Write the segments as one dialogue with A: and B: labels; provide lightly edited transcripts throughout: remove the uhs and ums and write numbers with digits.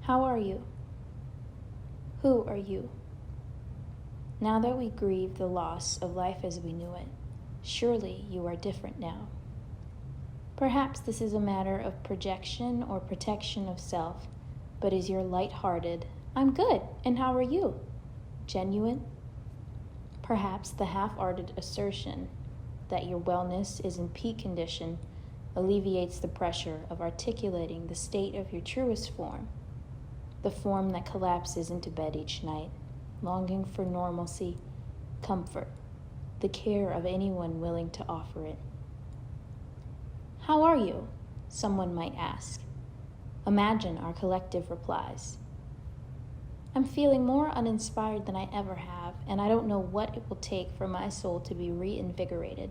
A: How are you? Who are you? Now that we grieve the loss of life as we knew it, surely you are different now. Perhaps this is a matter of projection or protection of self, but is your light-hearted, "I'm good, and how are you?" genuine? Perhaps the half-hearted assertion that your wellness is in peak condition alleviates the pressure of articulating the state of your truest form, the form that collapses into bed each night, longing for normalcy, comfort, the care of anyone willing to offer it. How are you? Someone might ask. Imagine our collective replies. I'm feeling more uninspired than I ever have, and I don't know what it will take for my soul to be reinvigorated.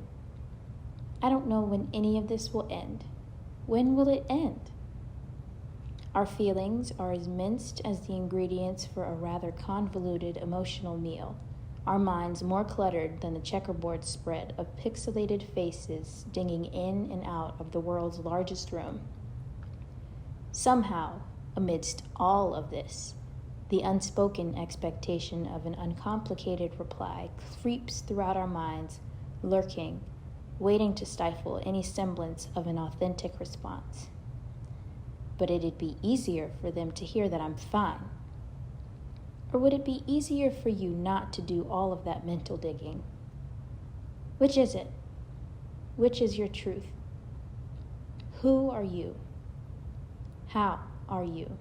A: I don't know when any of this will end. When will it end? Our feelings are as minced as the ingredients for a rather convoluted emotional meal, our minds more cluttered than the checkerboard spread of pixelated faces dinging in and out of the world's largest room. Somehow, amidst all of this, the unspoken expectation of an uncomplicated reply creeps throughout our minds, lurking, waiting to stifle any semblance of an authentic response. But it'd be easier for them to hear that I'm fine. Or would it be easier for you not to do all of that mental digging? Which is it? Which is your truth? Who are you? How are you?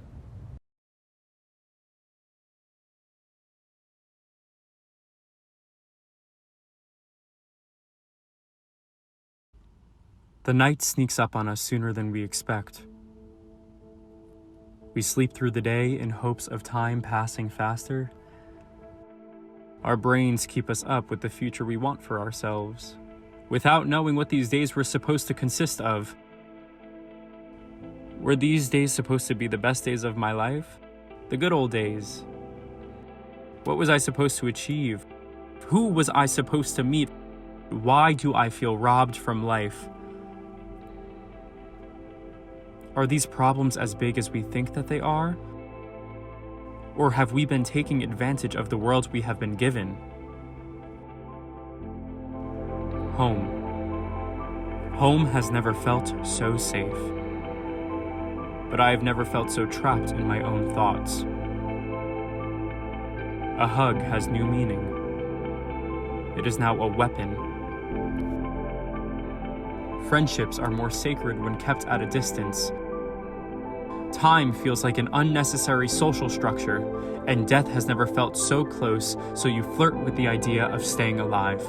B: The night sneaks up on us sooner than we expect. We sleep through the day in hopes of time passing faster. Our brains keep us up with the future we want for ourselves, without knowing what these days were supposed to consist of. Were these days supposed to be the best days of my life? The good old days? What was I supposed to achieve? Who was I supposed to meet? Why do I feel robbed from life? Are these problems as big as we think that they are? Or have we been taking advantage of the world we have been given? Home. Home has never felt so safe. But I have never felt so trapped in my own thoughts. A hug has new meaning. It is now a weapon. Friendships are more sacred when kept at a distance. Time feels like an unnecessary social structure, and death has never felt so close, so you flirt with the idea of staying alive.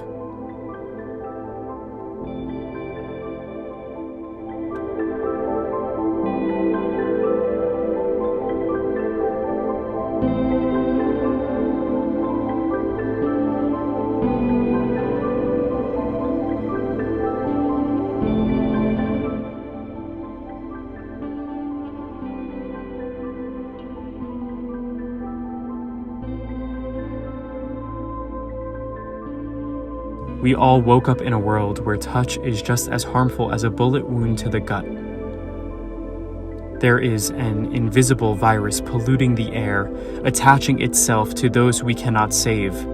B: We all woke up in a world where touch is just as harmful as a bullet wound to the gut. There is an invisible virus polluting the air, attaching itself to those we cannot save.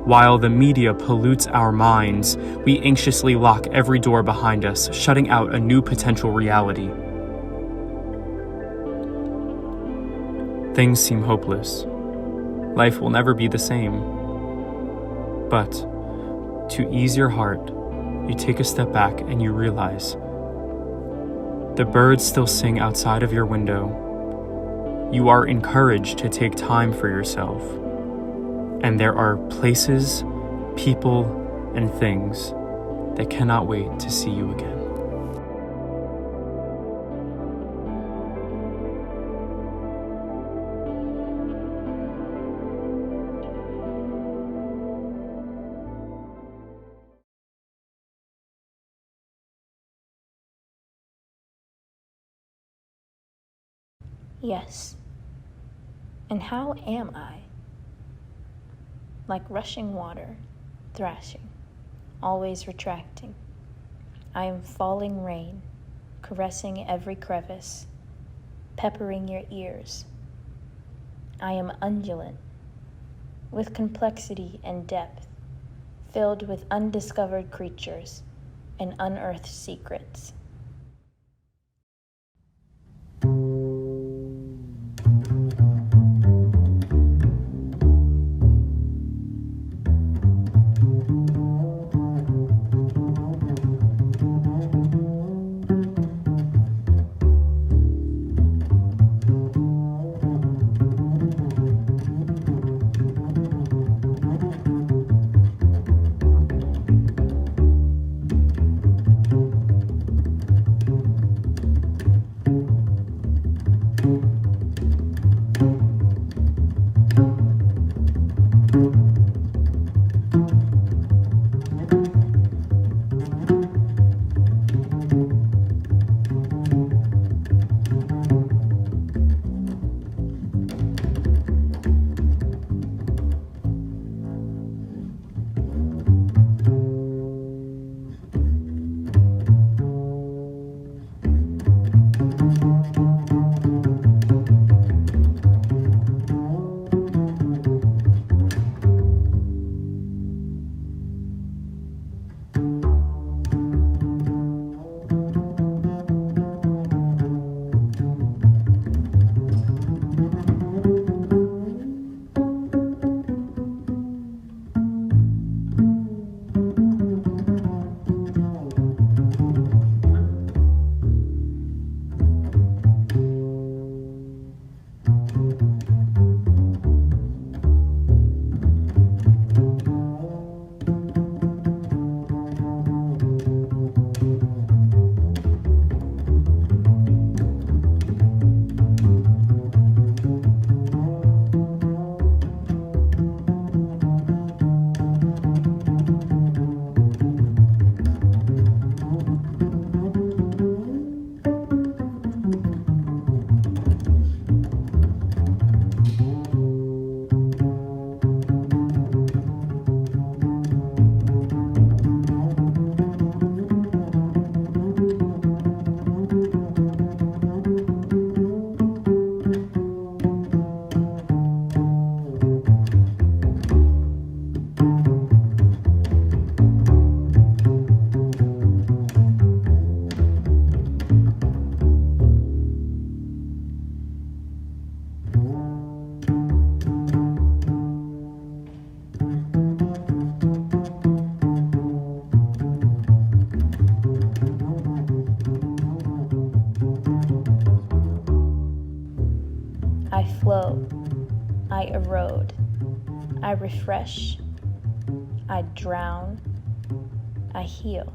B: While the media pollutes our minds, we anxiously lock every door behind us, shutting out a new potential reality. Things seem hopeless. Life will never be the same. But to ease your heart, you take a step back and you realize the birds still sing outside of your window. You are encouraged to take time for yourself. And there are places, people, and things that cannot wait to see you again.
A: Yes. And how am I? Like rushing water, thrashing, always retracting. I am falling rain, caressing every crevice, peppering your ears. I am undulant, with complexity and depth, filled with undiscovered creatures and unearthed secrets. I flow, I erode, I refresh, I drown, I heal.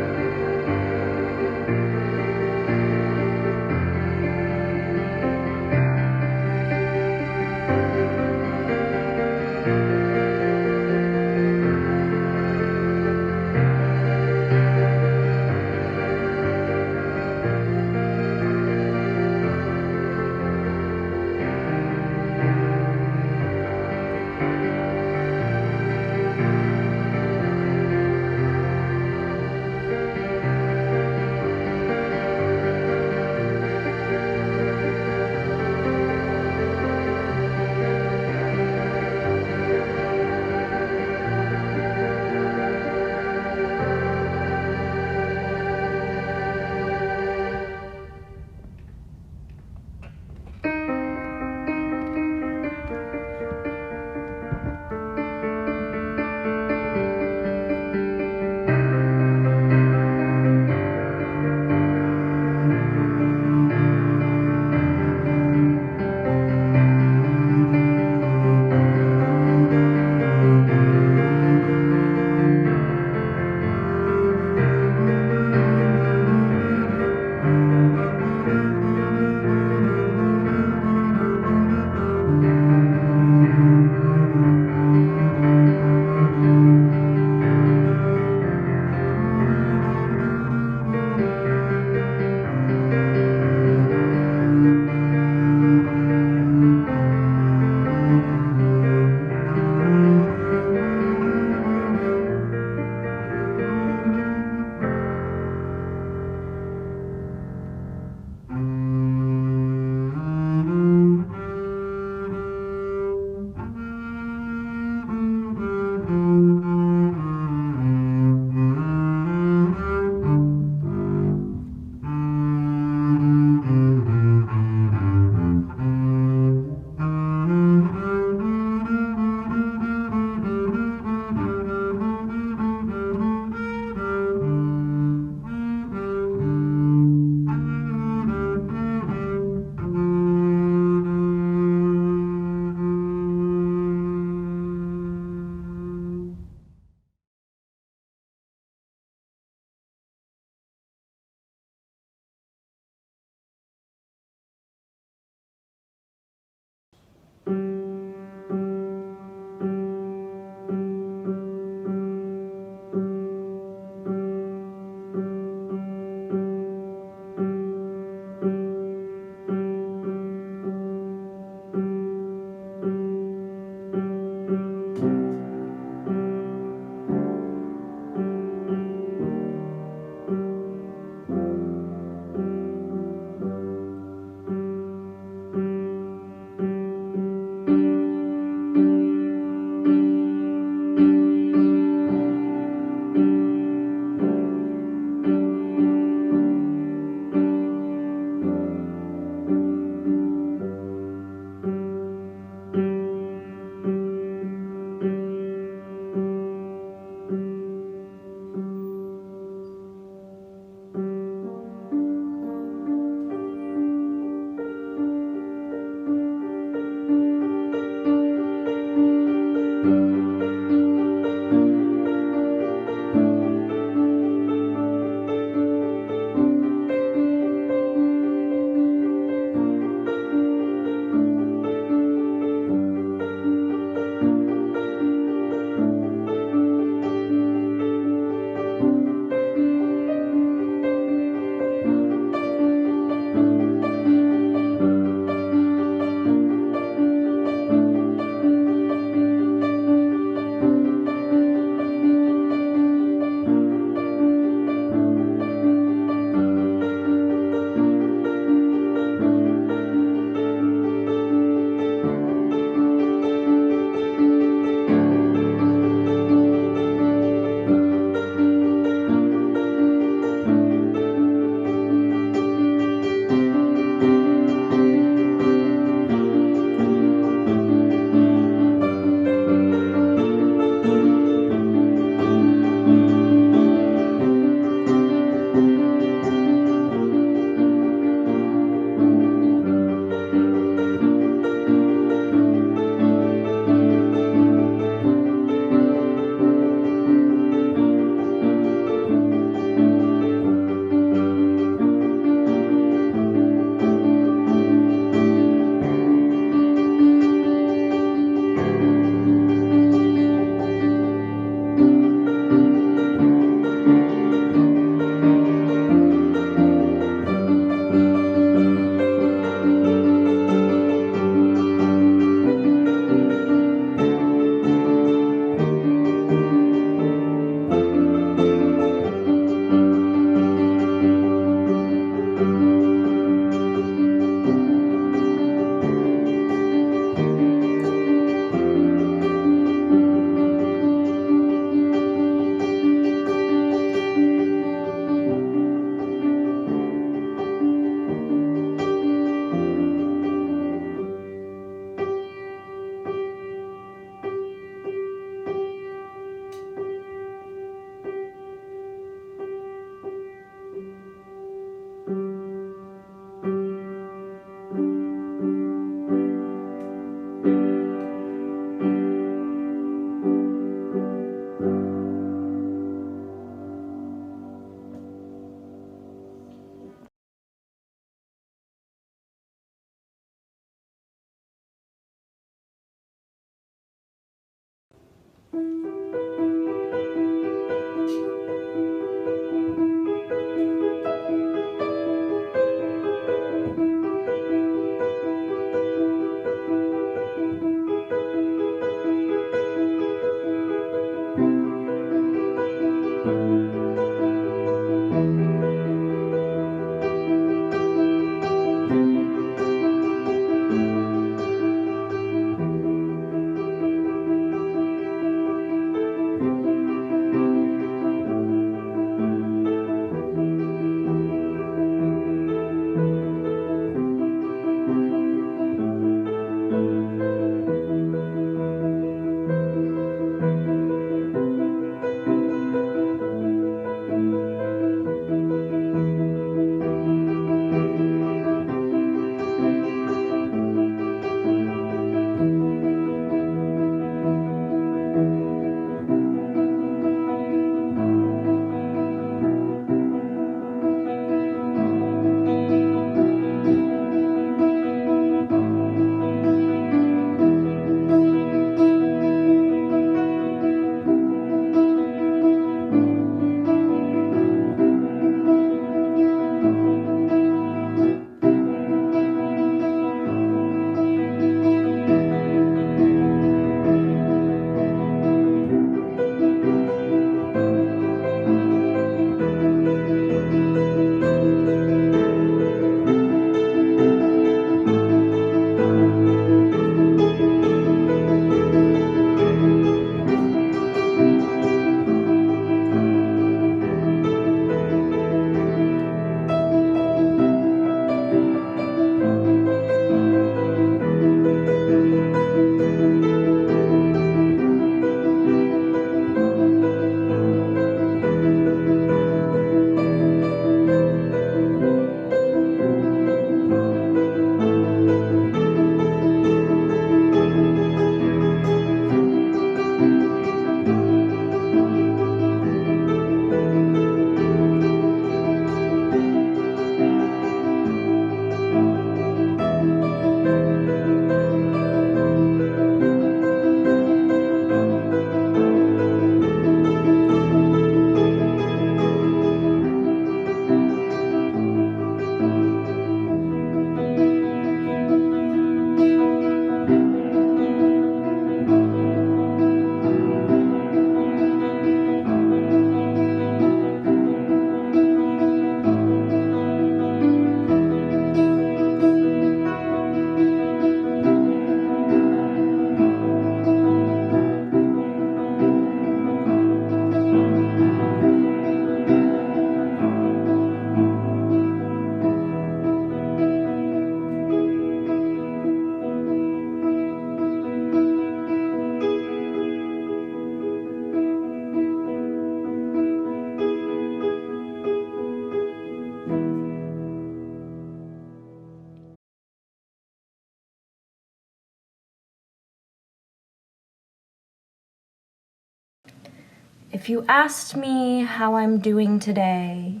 C: If you asked me how I'm doing today,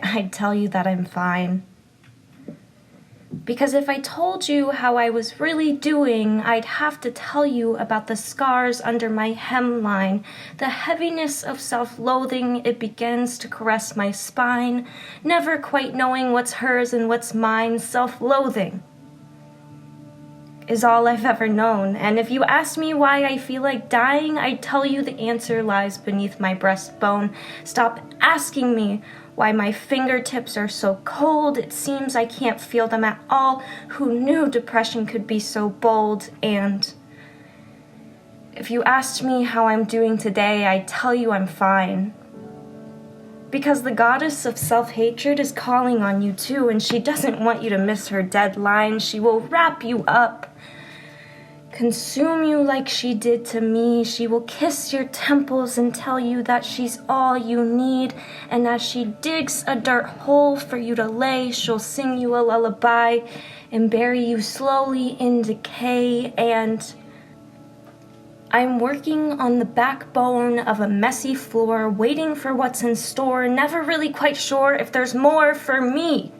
C: I'd tell you that I'm fine. Because if I told you how I was really doing, I'd have to tell you about the scars under my hemline, the heaviness of self-loathing it begins to caress my spine, never quite knowing what's hers and what's mine. Self-loathing is all I've ever known, and if you asked me why I feel like dying, I'd tell you the answer lies beneath my breastbone. Stop asking me why my fingertips are so cold. It seems I can't feel them at all. Who knew depression could be so bold? And if you asked me how I'm doing today, I'd tell you I'm fine. Because the goddess of self-hatred is calling on you too, and she doesn't want you to miss her deadline. She will wrap you up, consume you like she did to me. She will kiss your temples and tell you that she's all you need. And as she digs a dirt hole for you to lay, she'll sing you a lullaby and bury you slowly in decay. And I'm working on the backbone of a messy floor, waiting for what's in store, never really quite sure if there's more for me.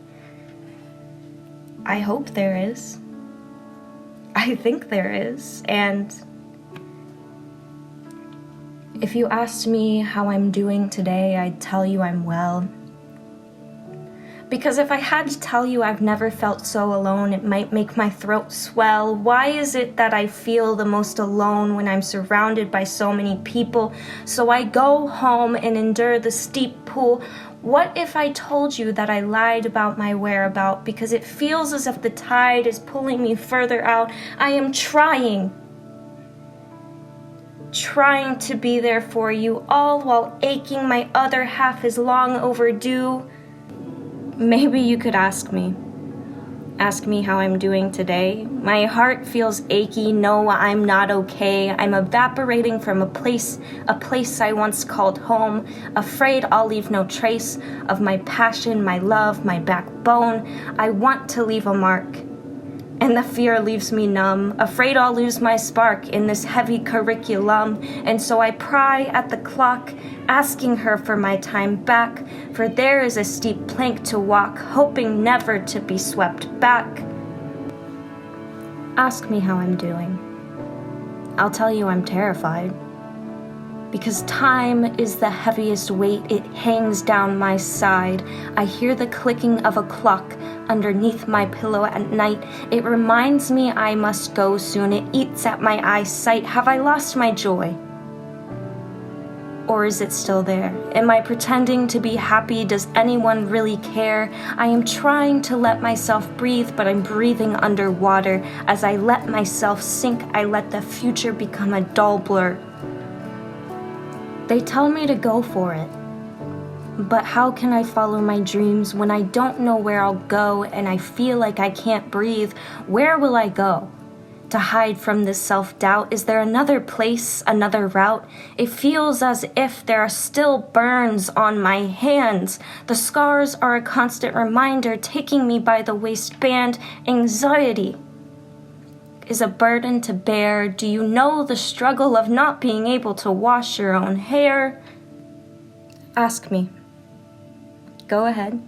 C: I hope there is. I think there is. And if you asked me how I'm doing today, I'd tell you I'm well. Because if I had to tell you I've never felt so alone, it might make my throat swell. Why is it that I feel the most alone when I'm surrounded by so many people? So I go home and endure the steep pool. What if I told you that I lied about my whereabouts? Because it feels as if the tide is pulling me further out. I am trying to be there for you, all while aching my other half is long overdue. Maybe you could ask me how I'm doing today. My heart feels achy. No, I'm not okay. I'm evaporating from a place I once called home, afraid I'll leave no trace of my passion, my love, my backbone. I want to leave a mark, and the fear leaves me numb, afraid I'll lose my spark in this heavy curriculum. And so I pry at the clock, asking her for my time back, for there is a steep plank to walk, hoping never to be swept back. Ask me how I'm doing. I'll tell you I'm terrified. Because time is the heaviest weight, it hangs down my side. I hear the clicking of a clock underneath my pillow at night. It reminds me I must go soon. It eats at my eyesight. Have I lost my joy? Or is it still there? Am I pretending to be happy? Does anyone really care? I am trying to let myself breathe, but I'm breathing underwater. As I let myself sink, I let the future become a dull blur. They tell me to go for it. But how can I follow my dreams when I don't know where I'll go and I feel like I can't breathe? Where will I go? To hide from this self-doubt? Is there another place, another route? It feels as if there are still burns on my hands. The scars are a constant reminder taking me by the waistband. Anxiety is a burden to bear. Do you know the struggle of not being able to wash your own hair? Ask me. Go ahead.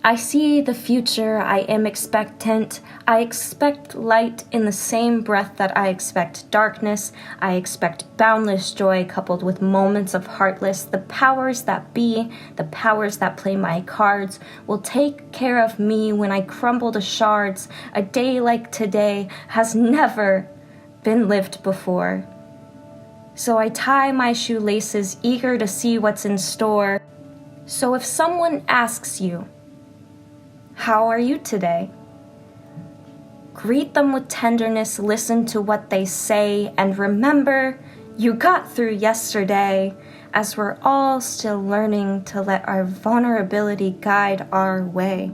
C: I see the future. I am expectant. I expect light in the same breath that I expect darkness. I expect boundless joy coupled with moments of heartless. The powers that be, the powers that play my cards, will take care of me when I crumble to shards. A day like today has never been lived before. So I tie my shoelaces, eager to see what's in store. So if someone asks you, how are you today? Greet them with tenderness, listen to what they say, and remember, you got through yesterday, as we're all still learning to let our vulnerability guide our way.